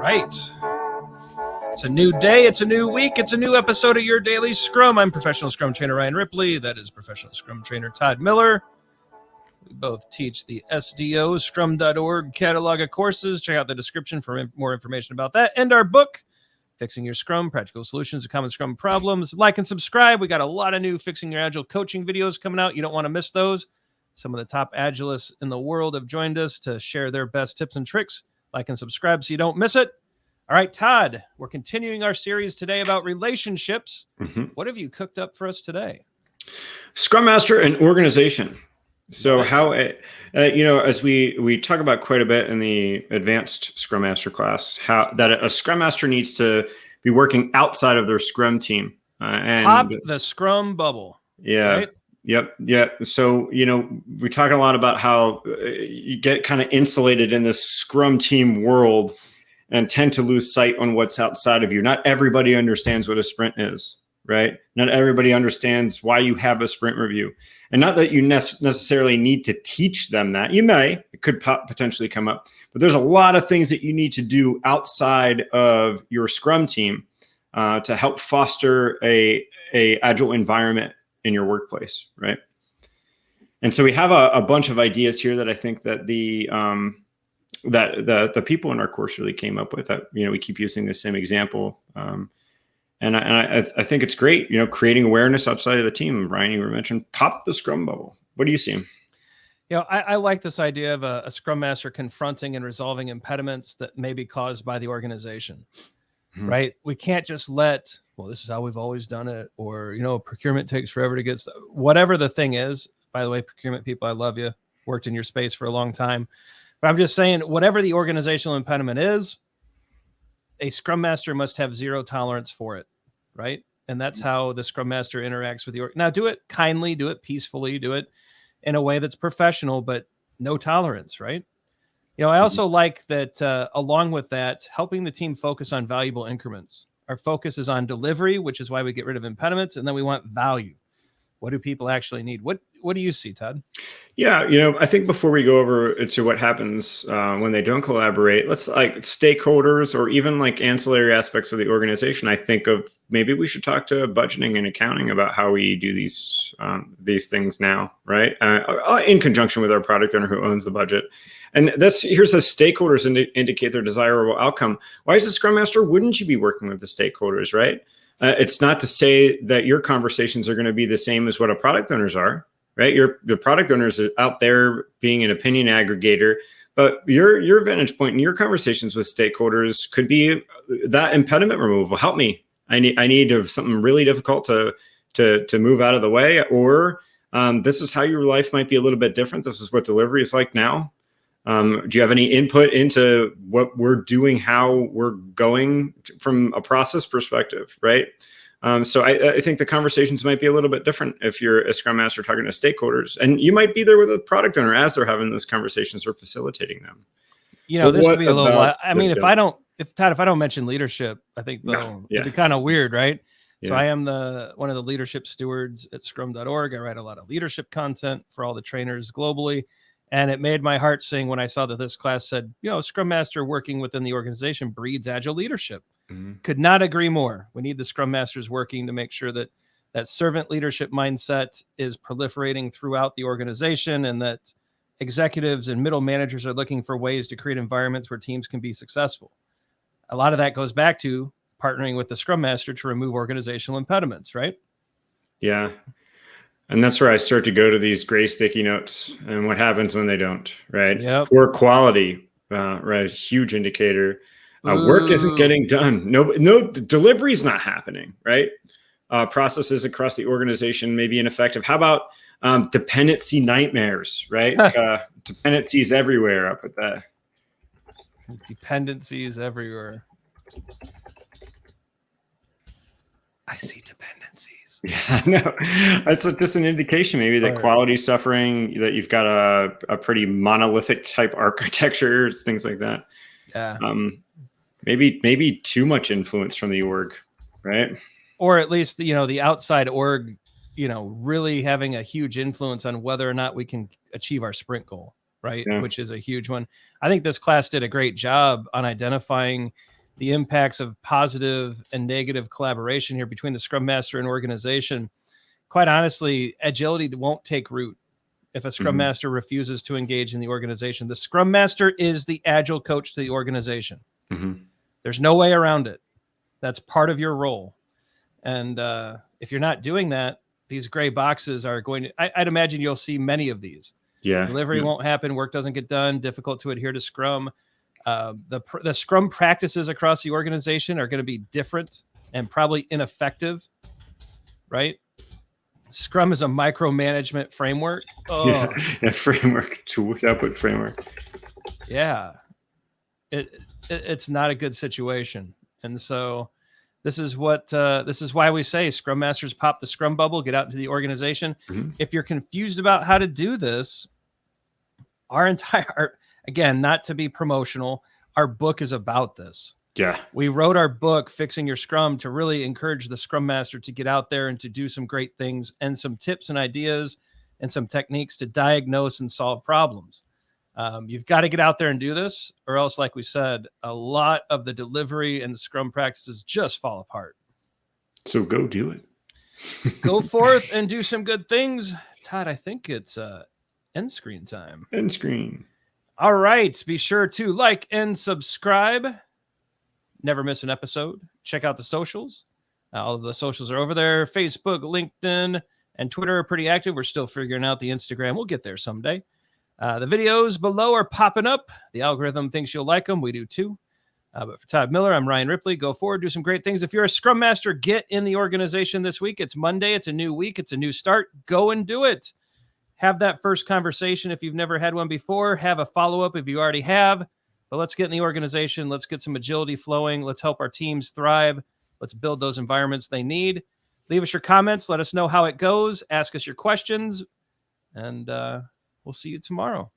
right. It's a new day. It's a new week. It's a new episode of Your Daily Scrum. I'm professional Scrum trainer Ryan Ripley. That is professional Scrum trainer Todd Miller. We both teach the SDO, scrum.org catalog of courses. Check out the description for more information about that. And our book, Fixing Your Scrum, Practical Solutions to Common Scrum Problems. Like and subscribe. We got a lot of new Fixing Your Agile coaching videos coming out. You don't want to miss those. Some of the top Agilists in the world have joined us to share their best tips and tricks. Like and subscribe so you don't miss it. All right, Todd, we're continuing our series today about relationships. What have you cooked up for us today? Scrum Master and organization. So how, as we talk about quite a bit in the advanced Scrum Master class, how that a Scrum Master needs to be working outside of their Scrum team. And pop the Scrum bubble. Yeah. Right? Yep. Yeah. So, we're talking a lot about how you get kind of insulated in this Scrum team world and tend to lose sight on what's outside of you. Not everybody understands what a sprint is, right? Not everybody understands why you have a sprint review. And not that you necessarily need to teach them that. You may, it could potentially come up, but there's a lot of things that you need to do outside of your Scrum team to help foster a Agile environment in your workplace, right? And so we have a bunch of ideas here that I think that the people in our course really came up with. That we keep using the same example, and I think it's great. Creating awareness outside of the team. Ryan, you mentioned pop the Scrum bubble. What do you see? I like this idea of a Scrum Master confronting and resolving impediments that may be caused by the organization. Right? We can't just let, this is how we've always done it, or procurement takes forever to get stuff. Whatever the thing is. By the way, procurement people, I love you. Worked in your space for a long time. But I'm just saying, whatever the organizational impediment is, a Scrum Master must have zero tolerance for it, right? And that's how the Scrum Master interacts with the org. Now, do it kindly, do it peacefully, do it in a way that's professional, but no tolerance, right? I also like that along with that, helping the team focus on valuable increments. Our focus is on delivery, which is why we get rid of impediments, and then we want value. What do people actually need? What do you see, Todd? Yeah, I think before we go over to what happens when they don't collaborate, let's like stakeholders or even like ancillary aspects of the organization. I think of maybe we should talk to budgeting and accounting about how we do these things now, right? In conjunction with our product owner who owns the budget. And here's a stakeholders indicate their desirable outcome. Why is a Scrum Master? Wouldn't you be working with the stakeholders, right? It's not to say that your conversations are going to be the same as what a product owners are, right? The product owners are out there being an opinion aggregator, but your vantage point in your conversations with stakeholders could be that impediment removal. Help me. I need something really difficult to move out of the way, or this is how your life might be a little bit different. This is what delivery is like now. Do you have any input into what we're doing, how we're going from a process perspective, right? So I think the conversations might be a little bit different if you're a Scrum Master talking to stakeholders, and you might be there with a product owner as they're having those conversations or facilitating them. This could be a little. I mean, if I don't mention leadership, I think it'd be kind of weird, right? Yeah. So I am one of the leadership stewards at scrum.org. I write a lot of leadership content for all the trainers globally. And it made my heart sing when I saw that this class said, Scrum Master working within the organization breeds Agile leadership. Could not agree more. We need the Scrum Masters working to make sure that servant leadership mindset is proliferating throughout the organization, and that executives and middle managers are looking for ways to create environments where teams can be successful. A lot of that goes back to partnering with the Scrum Master to remove organizational impediments, right? Yeah. And that's where I start to go to these gray sticky notes and what happens when they don't, right? Yep. Poor quality, right, is a huge indicator. Work isn't getting done. No, delivery is not happening, right? Processes across the organization may be ineffective. How about dependency nightmares, right? Dependencies everywhere up at that. Dependencies everywhere. I see dependencies. Yeah, no, it's just an indication maybe that quality is suffering, that you've got a pretty monolithic type architecture, things like that. Yeah. Maybe too much influence from the org, right? Or at least, the outside org, really having a huge influence on whether or not we can achieve our sprint goal, right? Yeah. Which is a huge one. I think this class did a great job on identifying the impacts of positive and negative collaboration here between the Scrum Master and organization. Quite honestly, agility won't take root if a Scrum Master refuses to engage in the organization. The Scrum Master is the Agile coach to the organization. There's no way around it. That's part of your role. And if you're not doing that, these gray boxes are going to, I'd imagine you'll see many of these. Yeah. Delivery won't happen. Work doesn't get done. Difficult to adhere to Scrum. The Scrum practices across the organization are going to be different and probably ineffective, right? Scrum is a micromanagement framework. Yeah, a framework, to output framework. Yeah. It's not a good situation. And so this is why we say Scrum Masters pop the Scrum bubble, get out into the organization. If you're confused about how to do this, again, not to be promotional, our book is about this. Yeah. We wrote our book, Fixing Your Scrum, to really encourage the Scrum Master to get out there and to do some great things and some tips and ideas and some techniques to diagnose and solve problems. You've got to get out there and do this, or else, like we said, a lot of the delivery and the Scrum practices just fall apart. So go do it. Go forth and do some good things. Todd, I think it's end screen time. End screen. All right. Be sure to like and subscribe. Never miss an episode. Check out the socials. All of the socials are over there. Facebook, LinkedIn, and Twitter are pretty active. We're still figuring out the Instagram. We'll get there someday. The videos below are popping up. The algorithm thinks you'll like them. We do too. But for Todd Miller, I'm Ryan Ripley. Go forward, do some great things. If you're a Scrum Master, get in the organization this week. It's Monday. It's a new week. It's a new start. Go and do it. Have that first conversation if you've never had one before. Have a follow-up if you already have. But let's get in the organization. Let's get some agility flowing. Let's help our teams thrive. Let's build those environments they need. Leave us your comments. Let us know how it goes. Ask us your questions. And we'll see you tomorrow.